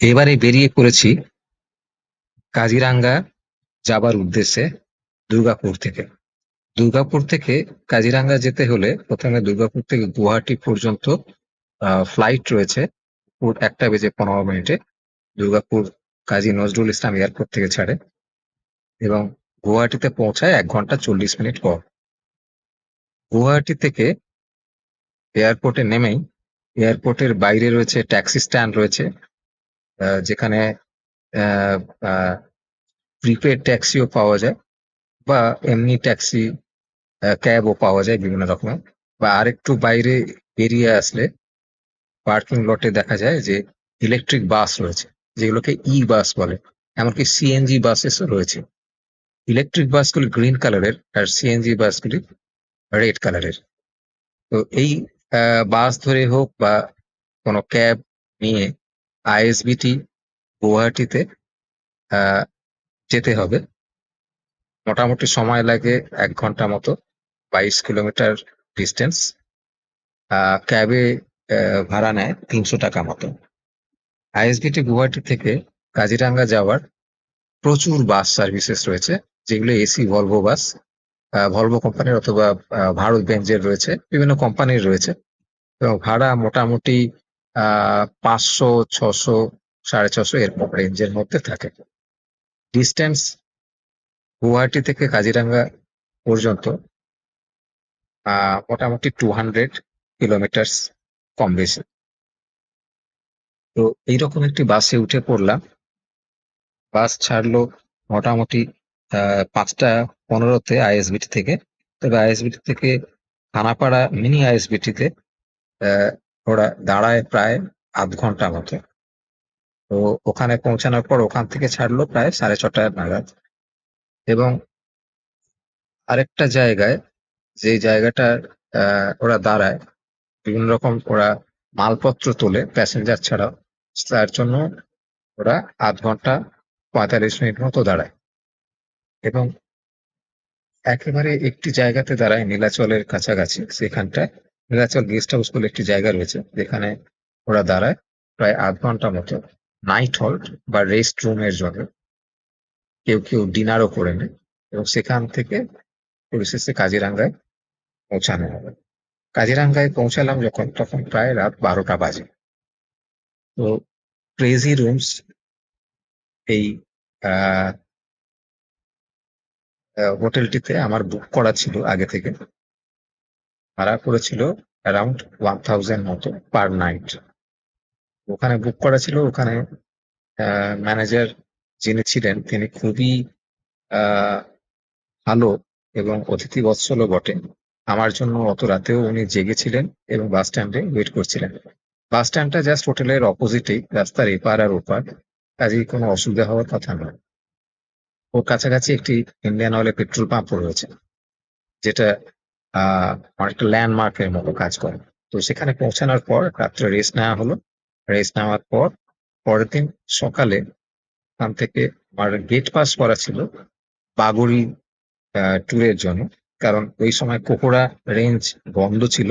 এবারে বেরিয়ে পড়েছি কাজিরাঙ্গা যাবার উদ্দেশ্যে দুর্গাপুর থেকে। দুর্গাপুর থেকে কাজিরাঙ্গা যেতে হলে প্রথমে দুর্গাপুর থেকে গুয়াহাটি পর্যন্ত ফ্লাইট রয়েছে। 1:15 দুর্গাপুর কাজী নজরুল ইসলাম এয়ারপোর্ট থেকে ছাড়ে এবং গুয়াহাটিতে পৌঁছায় 1 ঘন্টা 40 মিনিট পর। গুয়াহাটি থেকে এয়ারপোর্টে নেমেই এয়ারপোর্টের বাইরে রয়েছে ট্যাক্সি স্ট্যান্ড রয়েছে, যেখানে প্রিপেড ট্যাক্সিও পাওয়া যায় বা এমনি ট্যাক্সি ক্যাবও পাওয়া যায় বিভিন্ন রকমের। বা আরেকটু বাইরে বেরিয়ে আসলে পার্কিং লটে দেখা যায় যে ইলেকট্রিক বাস রয়েছে, যেগুলোকে ই বাস বলে। এমনকি সিএনজি বাসেসও রয়েছে। ইলেকট্রিক বাসগুলি গ্রিন কালারের আর সিএনজি বাসগুলি রেড কালারের। তো এই বাস ধরে হোক বা কোনো ক্যাব নিয়ে আইএসবিটি গুয়াহাটিতে আহ, যেতে হবে। মোটামুটি সময় লাগে 1 ঘন্টা মতো, 22 কিলোমিটার ডিস্টেন্স। ক্যাবে ভাড়া নেয় 300 টাকা মতো। আইএসবিটি গুয়াহাটি থেকে কাজিরাঙ্গা যাওয়ার প্রচুর বাস সার্ভিসেস রয়েছে, যেগুলো এসি ভলভো বাস, ভলভো কোম্পানির অথবা ভারত বেঞ্জের রয়েছে, বিভিন্ন কোম্পানির রয়েছে। এবং ভাড়া মোটামুটি 500, 600, 650 এরকম রেঞ্জের মধ্যে থাকে। ডিস্টেন্স গুয়াহাটি থেকে কাজিরাঙ্গা পর্যন্ত মোটামুটি 200 কিলোমিটার কম বেশি। তো এইরকম একটি বাসে উঠে পড়লাম। বাস ছাড়লো মোটামুটি 5:15 আইএসবিটি থেকে। তবে আইএসবিটি থেকে খানাপাড়া মিনি আইএসবিটিতে ওরা দাঁড়ায় প্রায় 0.5 ঘন্টা মতো। তো ওখানে পৌঁছানোর পর ওখান থেকে ছাড়লো প্রায় 6:30 নাগাদ। এবং আরেকটা জায়গায়, যে জায়গাটা ওরা দাঁড়ায়, বিভিন্ন রকম ওরা মালপত্র তোলে প্যাসেঞ্জার ছাড়াও, তার জন্য ওরা 0.5 ঘন্টা 45 মিনিট মতো দাঁড়ায়। এবং একেবারে একটি জায়গাতে দাঁড়ায় নীলাচলের কাছাকাছি, সেখানটায় নীলাচল গেস্ট হাউস বলে একটি জায়গা রয়েছে, যেখানে ওরা দাঁড়ায় প্রায় 0.5 ঘন্টা মতো নাইট হল্ট বা রেস্ট রুমের জন্য। কেউ কেউ ডিনারও করে নেয় এবং সেখান থেকে পরিশেষে কাজিরাঙ্গায় পৌঁছানো হবে। কাজিরাঙ্গায় পৌঁছালাম যখন, তখন প্রায় রাত 12টা বাজে। তো ক্রেজি রুমস এই আহ হোটেলটিতে আমার বুক করা ছিল আগে থেকে। ভাড়া পড়েছিল অ্যারাউন্ড 1000 মতো পার নাইট। ওখানে বুক করা ছিল। ওখানে ম্যানেজার যিনি ছিলেন তিনি খুবই আহ, ভালো এবং অতিথি বৎসলও বটে। আমার জন্য অত রাতেও উনি জেগেছিলেন এবং বাস স্ট্যান্ডে ওয়েট করছিলেন। বাস স্ট্যান্ডটা জাস্ট হোটেলের অপোজিটেই, রাস্তার এপার আর ওপার, কাজেই কোনো অসুবিধা হওয়ার কথা নয়। ওর কাছাকাছি একটি ইন্ডিয়ান অয়েলের পেট্রোল পাম্পও রয়েছে, যেটা অনেকটা ল্যান্ডমার্কের মতো কাজ করে। তো সেখানে পৌঁছানোর পর রাত্রে রেস্ট নেওয়া হলো। রেস্ট নেওয়ার পর পরের দিন সকালে ওখান থেকে আমার গেট পাস করা ছিল বাগড়ি ট্যুরের জন্য। কারণ ওই সময় কোকোড়া রেঞ্জ বন্ধ ছিল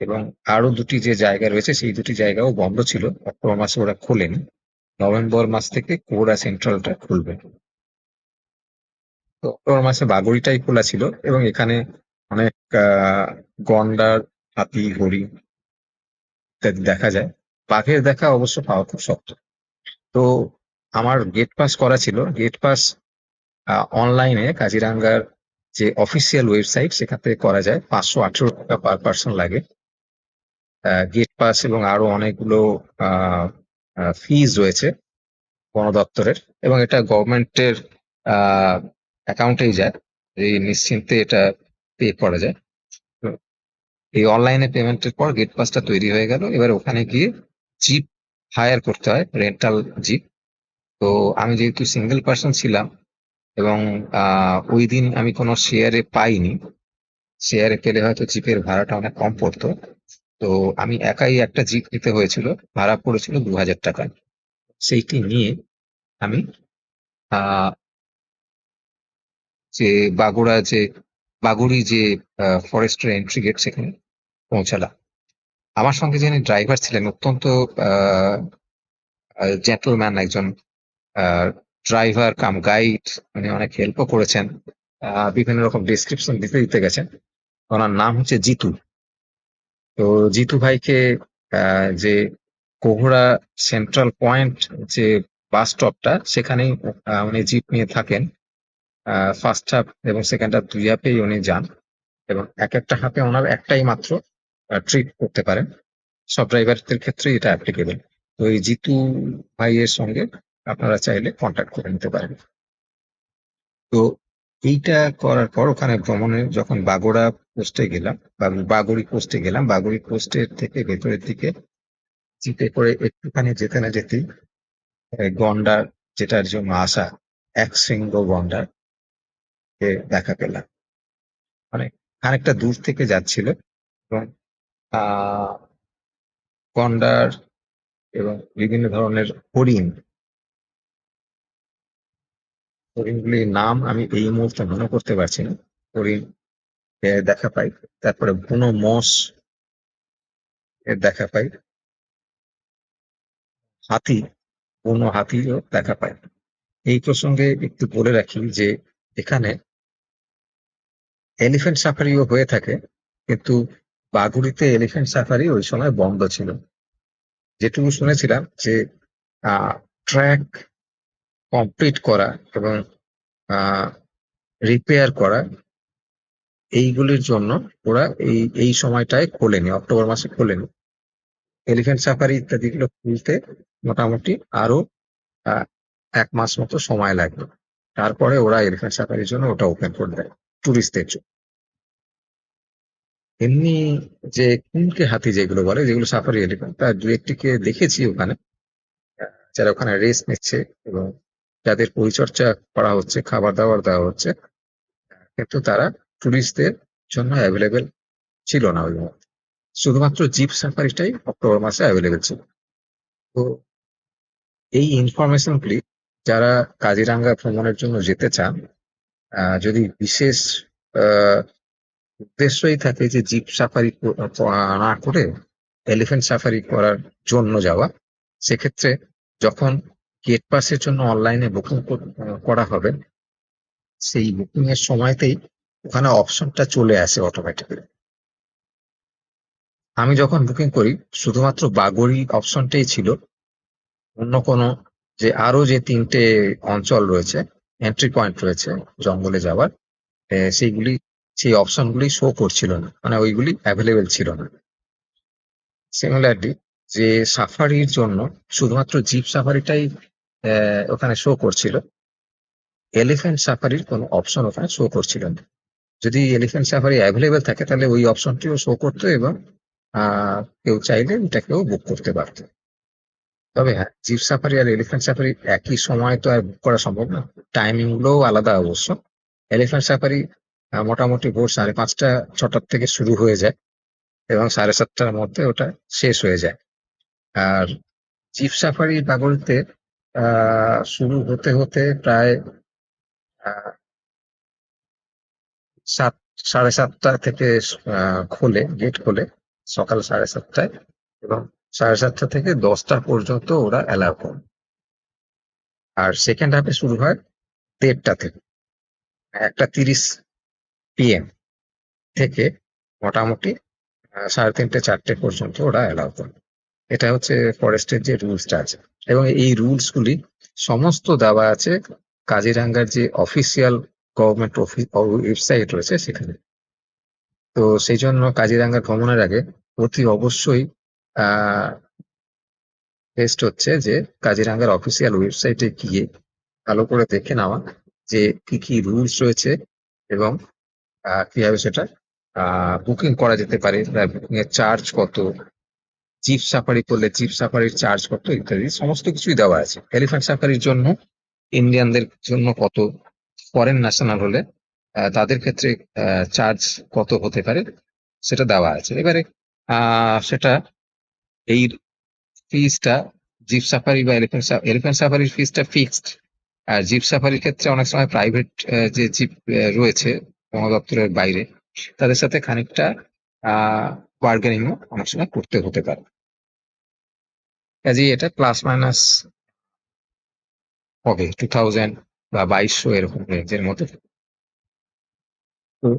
এবং আরো দুটি যে জায়গা রয়েছে সেই দুটি জায়গাও বন্ধ ছিল। অক্টোবর মাসে ওরা খোলেনি, নভেম্বর মাস থেকে কোকোড়া সেন্ট্রালটা খুলবে। তো অক্টোবর মাসে বাগড়িটাই খোলা ছিল এবং এখানে অনেক গন্ডার, হাতি, হরিণ ইত্যাদি দেখা যায়। বাঘের দেখা অবশ্য পাওয়া খুব শক্ত। তো আমার গেট পাস করা ছিল। গেট পাস অনলাইনে কাজিরাঙ্গার যে অফিসিয়াল ওয়েবসাইট, সেখান থেকে করা যায়। 518 টাকা পার পার্সন লাগে গেট পাস। এবং আরো অনেকগুলো ফিজ রয়েছে বন দপ্তরের, এবং এটা গভর্নমেন্টের অ্যাকাউন্টেই যায়। এই নিশ্চিন্তে এটা পে করা যায়। তো এই অনলাইনে পেমেন্টের পর গেট পাসটা তৈরি হয়ে গেল। এবার ওখানে গিয়ে জিপ হায়ার করতে হয়, রেন্টাল জিপ। তো আমি যেহেতু সিঙ্গেল পার্সন ছিলাম এবং ওই দিন আমি কোনো শেয়ারে পাইনি, শেয়ারে পেলে হয়তো জিপের ভাড়াটা অনেক কম পড়তো। তো আমি একাই একটা জিপ নিতে হয়েছিল, ভাড়া পড়েছিল 2000 টাকা। সেইটি নিয়ে আমি আহ যে বাগুড়া যে বাগুড়ি যে ফরেস্টের এন্ট্রি গেট, সেখানে পৌঁছালাম। আমার সঙ্গে যিনি ড্রাইভার ছিলেন অত্যন্ত জেন্টলম্যান, একজন ড্রাইভার কাম গাইড, উনি অনেক হেল্পও করেছেন, বিভিন্ন রকম ডিসক্রিপশন দিতে দিতে গেছেন। ওনার নাম হচ্ছে জিতু। তো জিতু ভাইকে যে কোহরা সেন্ট্রাল পয়েন্ট যে বাস স্টপটা, সেখানেই উনি জিপ নিয়ে থাকেন। ফার্স্ট হাফ এবং সেকেন্ড হাফ দুই হাফেই উনি যান, এবং এক একটা হাফে ওনার একটাই মাত্র ট্রিপ করতে পারেন। সব ড্রাইভারদের ক্ষেত্রে এটা অ্যাপ্লিকেবল। তো এই জিতু ভাইয়ের সঙ্গে আপনারা চাইলে কন্ট্যাক্ট করে নিতে পারেন। তো এইটা করার পর ওখানে ভ্রমণে যখন বাগোড়া পোস্টে গেলাম, বা বাগুড়ি পোস্টে গেলাম, বাগুড়ি পোস্টের থেকে ভেতরের দিকে জিপে করে একটুখানি যেতে না যেতেই গন্ডার, যেটার জন্য আসা, এক শৃঙ্গ গন্ডার কে দেখা পেলাম। মানে খানিকটা দূর থেকে যাচ্ছিল, এবং আহ গন্ডার এবং বিভিন্ন ধরনের হরিণ, হরিণগুলির নাম আমি এই মুহূর্তে মনে করতে পারছি না। হরিণ দেখা পাই, তারপরে বুনো মোষ এর দেখা পাই, হাতি, বুনো হাতিও দেখা পাই। এই প্রসঙ্গে একটু বলে রাখি যে এখানে এলিফ্যান্ট সাফারিও হয়ে থাকে, কিন্তু বাগুড়িতে এলিফ্যান্ট সাফারি ওই সময় বন্ধ ছিল। যেটুকু শুনেছিলাম যে ট্র্যাক কমপ্লিট করা এবং রিপেয়ার করা, এইগুলির জন্য ওরা এই এই সময়টায় খোলেনি, অক্টোবর মাসে খোলেনি। এলিফ্যান্ট সাফারি ইত্যাদিগুলো খুলতে মোটামুটি আরো আহ, 1 মাস মতো সময় লাগবে। তারপরে ওরা এলিফ্যান্ট সাফারির জন্য ওটা ওপেন করে দেয় টুরিস্টদের জন্য। এমনি যে কুনকে হাতি যেগুলো বলে, যেগুলো সাফারি এলিফ্যান্ট, তার দু একটিকে দেখেছি ওখানে, যারা ওখানে রেস্ট নিচ্ছে এবং যাদের পরিচর্যা করা হচ্ছে, খাবার দাবার দেওয়া হচ্ছে, কিন্তু তারা টুরিস্টদের জন্য অ্যাভেলেবেল ছিল না ওই মুহূর্তে। শুধুমাত্র জিপ সাফারিটাই অক্টোবর মাসে অ্যাভেলেবেল ছিল। তো এই ইনফরমেশন গুলি যারা কাজিরাঙ্গা ভ্রমণের জন্য যেতে চান, যদি বিশেষ আহ, উদ্দেশ্যই থাকে যে জিপ সাফারি না করে এলিফ্যান্ট সাফারি করার জন্য যাওয়া, সেক্ষেত্রে যখন গেট পাসের জন্য অনলাইনে বুকিং করা হবে, সেই বুকিং এর সময়তেই ওখানে অপশনটা চলে আসে অটোমেটিক্যালি। আমি যখন বুকিং করি শুধুমাত্র বাগড়ি অপশনটাই ছিল, অন্য কোনো যে আরো যে 3টে অঞ্চল রয়েছে, এন্ট্রি পয়েন্ট রয়েছে জঙ্গলে যাওয়ার, সেইগুলি, সেই অপশনগুলি শো করছিল না, মানে ওইগুলি অ্যাভেলেবেল ছিল না। সিমিলারলি যে সাফারির জন্য শুধুমাত্র জিপ সাফারিটাই ওখানে শো করছিল, এলিফ্যান্ট সাফারির কোনো অপশন ওখানে শো করছিল না। যদি এলিফ্যান্ট সাফারি অ্যাভেলেবেল থাকে তাহলে ওই অপশনটিও শো করতো, এবং কেউ চাইলে ওটাকেও বুক করতে পারতো। তবে হ্যাঁ, জিপ সাফারি আর এলিফ্যান্ট সাফারি একই সময় তো আর বুক করা সম্ভব না, টাইমিং গুলোও আলাদা অবশ্য। এলিফ্যান্ট সাফারি মোটামুটি ভোর 5:30 6টার থেকে শুরু হয়ে যায়, এবং 7:30টার মধ্যে ওটা শেষ হয়ে যায়। আর জিপ সাফারি বাগলতে শুরু হতে হতে প্রায় আহ, 7, 7:30 থেকে খোলে, গেট খোলে সকাল 7:30টায়, এবং 7:30 থেকে 10টা পর্যন্ত ওরা অ্যালাউ করে। আর সেকেন্ড হাফে শুরু হয় 1:30 থেকে, 1:30 PM থেকে মোটামুটি 3:30 4টে পর্যন্ত ওরা অ্যালাউ করে। এটা হচ্ছে ফরেস্টের যে রুলসটা আছে, এবং এই রুলস গুলি সমস্ত দেওয়া আছে কাজিরাঙ্গার যে অফিসিয়াল গভর্নমেন্ট ওয়েবসাইট রয়েছে সেখানে। তো সেই জন্য কাজিরাঙ্গা ভ্রমণের আগে অতি অবশ্যই আহ বেস্ট হচ্ছে যে কাজিরাঙ্গার অফিসিয়াল ওয়েবসাইটে গিয়ে ভালো করে দেখে নেওয়া যে কি কি রুলস রয়েছে, এবং কিভাবে সেটা বুকিং করা যেতে পারে, বুকিং এর চার্জ কত, জিপ সাফারি করলে জিপ সাফারির চার্জ কত, ইত্যাদি সমস্ত কিছুই দেওয়া আছে। এলিফ্যান্ট সাফারির জন্য ইন্ডিয়ানদের জন্য কত, ফরেন ন্যাশনাল হলে তাদের ক্ষেত্রে চার্জ কত হতে পারে, সেটা দেওয়া আছে। এবারে সেটা, এই ফিজটা জিপ সাফারি বা এলিফ্যান্ট সাফারির ফিজটা ফিক্সড। আর জিপ সাফারির ক্ষেত্রে অনেক সময় প্রাইভেট যে জিপ রয়েছে বন দপ্তরের বাইরে, তাদের সাথে খানিকটা বার্গেনিংও অনেক সময় করতে হতে পারে। কাজেই এটা প্লাস মাইনাস হবে 2000 বা 2200 এরকম রেঞ্জের মধ্যে। তো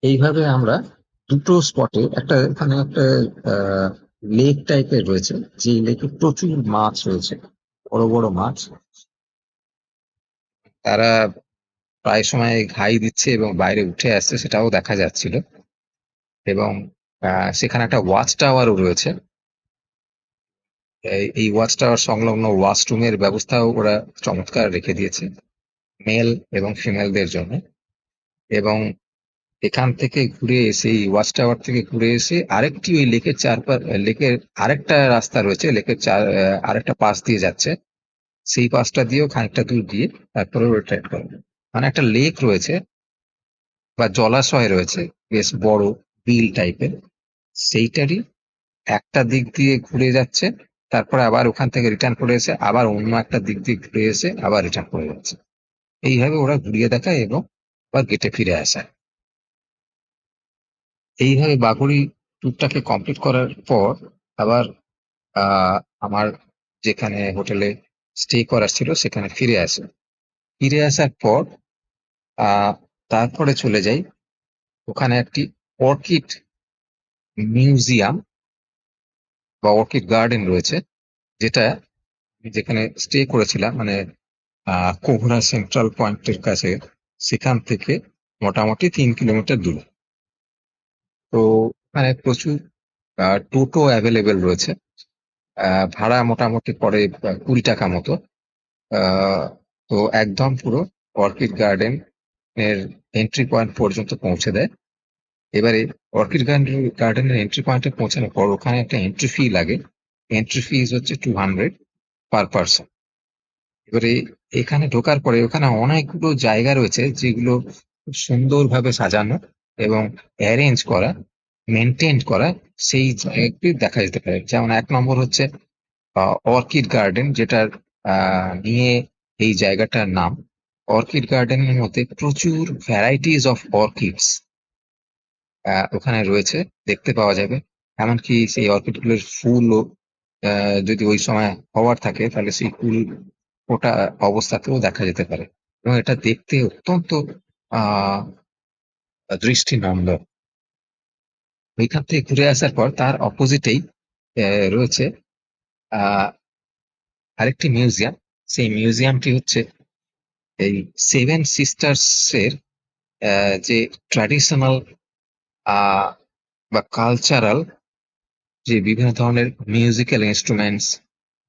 এইভাবে আমরা দুটো স্পটে একটা এখানে একটা লেক টাইপের রয়েছে, যে লেকে প্রচুর মাছ রয়েছে, বড় বড় মাছ। তারা প্রায় সময় ঘাই দিচ্ছে এবং বাইরে উঠে আসছে, সেটাও দেখা যাচ্ছিল। এবং সেখানে একটা ওয়াচ টাওয়ারও রয়েছে। এই ওয়াচ টাওয়ার সংলগ্ন ওয়াশরুমের ব্যবস্থাও ওরা চমৎকার রেখে দিয়েছে মেল এবং ফিমেলদের জন্য। এবং এখান থেকে ঘুরে এসে, এই ওয়াচ টাওয়ার থেকে ঘুরে এসে আরেকটি ওই লেকের লেকের আরেকটা রাস্তা রয়েছে, লেকের আরেকটা পাশ দিয়ে যাচ্ছে। সেই পাশটা দিয়েও খানিকটা দূর দিয়ে তারপরে রিটার্ন করবে। মানে একটা লেক রয়েছে বা জলাশয় রয়েছে, বেশ বড়, বিল টাইপের। সেইটারই একটা দিক দিয়ে ঘুরে যাচ্ছে, তারপরে আবার ওখান থেকে রিটার্ন করে এসে আবার অন্য একটা দিক দিয়ে ঘুরে এসে আবার রিটার্ন করে যাচ্ছে। এইভাবে ওরা ঘুরিয়ে দেখায় এবং আবার গেটে ফিরে আসে। এইভাবে বাগুড়ি ট্যুরটাকে কমপ্লিট করার পর আবার আহ, আমার যেখানে হোটেলে স্টে করার ছিল সেখানে ফিরে আসে। ফিরে আসার পর আহ, তারপরে চলে যাই, ওখানে একটি অর্কিড মিউজিয়াম বা অর্কিড গার্ডেন রয়েছে, যেটা আমি যেখানে স্টে করেছিলাম, মানে কোহরা সেন্ট্রাল পয়েন্টের কাছে, সেখান থেকে মোটামুটি 3 কিলোমিটার দূরে। তো ওখানে প্রচুর টোটো অ্যাভেলেবেল রয়েছে। ভাড়া মোটামুটি পড়ে 20 টাকা মতো। আহ, তো একদম পুরো অর্কিড গার্ডেন এর এন্ট্রি পয়েন্ট পর্যন্ত পৌঁছে দেয়। এবারে অর্কিড গার্ডেনের এন্ট্রি পয়েন্টে পৌঁছানোর পর ওখানে একটা এন্ট্রি ফি লাগে। এন্ট্রি ফিজ হচ্ছে 200 পার পার্সন। এবারে এখানে ঢোকার পরে ওখানে অনেকগুলো জায়গা রয়েছে যেগুলো খুব সুন্দরভাবে সাজানো এবং অ্যারেঞ্জ করা, মেনটেন করা। সেই জায়গাটি দেখা যেতে পারে। যেমন 1 নম্বর হচ্ছে অর্কিড গার্ডেন, যেটার নিয়ে এই জায়গাটার নাম। অর্কিড গার্ডেনের মধ্যে প্রচুর ভ্যারাইটিস অফ অর্কিডস ওখানে রয়েছে, দেখতে পাওয়া যাবে। এমনকি সেই অর্কিড গুলোর ফুলও যদি ওই সময় হওয়ার থাকে তাহলে সেই ফুল ফোটা অবস্থাতেও দেখা যেতে পারে। এবং এটা দেখতে অত্যন্ত আহ দৃষ্টিনন্দন। ওইখান থেকে ঘুরে আসার পর তার অপোজিটেই রয়েছে আহ আরেকটি মিউজিয়াম। সেই মিউজিয়ামটি হচ্ছে এই সেভেন সিস্টার্স এর যে ট্র্যাডিশনাল বা কালচারাল যে বিভিন্ন ধরনের মিউজিক্যাল ইনস্ট্রুমেন্টস,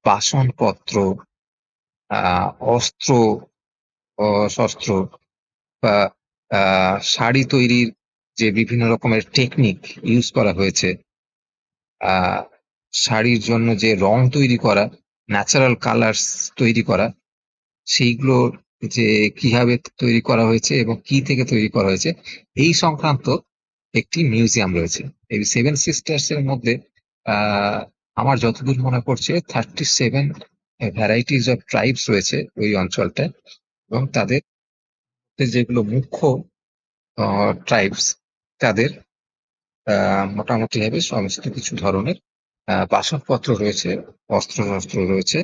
বাসনপত্র, অস্ত্র শস্ত্র, বা শাড়ি তৈরির যে বিভিন্ন রকমের টেকনিক ইউজ করা হয়েছে, আহ শাড়ির জন্য যে রং তৈরি করা, ন্যাচারাল কালার্স তৈরি করা, সেইগুলো যে কিভাবে তৈরি করা হয়েছে এবং কি থেকে তৈরি করা হয়েছে, এই সংক্রান্ত একটি মিউজিয়াম রয়েছে। এই সেভেন সিস্টার্স এর মধ্যে আহ আমার যতদূর মনে পড়ছে 37 ভ্যারাইটিস অফ ট্রাইবস রয়েছে ওই অঞ্চলটায়। এবং তাদের যেগুলো মুখ্য ট্রাইবস, তাদের মোটামুটি ভাবে সমস্ত কিছু ধরনের বাসনপত্র রয়েছে, অস্ত্র রয়েছে,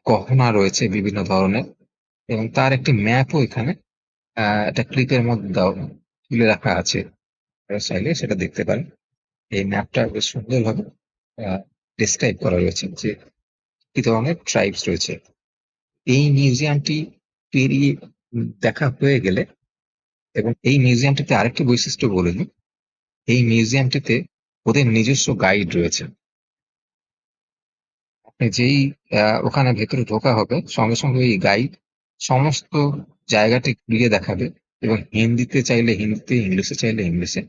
গহনা রয়েছে বিভিন্ন ধরনের। এবং তার একটি ম্যাপও এখানে একটা ক্লিপের মধ্যে তুলে রাখা আছে। আপনারা চাইলে সেটা দেখতে পারেন। এই ম্যাপটা বেশ সুন্দরভাবে ডিসক্রাইব করা রয়েছে যে কি ধরনের ট্রাইবস রয়েছে। এই মিউজিয়ামটি পেরিয়ে দেখা হয়ে গেলে, এবং এই মিউজিয়ামটিতে আরেকটি বৈশিষ্ট্য বলে নিই, এই মিউজিয়ামটিতে ওদের নিজস্ব গাইড রয়েছে। আপনি যেই ওখানে ভেতরে ঢোকা হবে, সঙ্গে সঙ্গে ওই গাইড সমস্ত জায়গাটি ঘুরিয়ে দেখাবে। এবং হিন্দিতে চাইলে হিন্দিতে, ইংলিশে চাইলে ইংলিশে।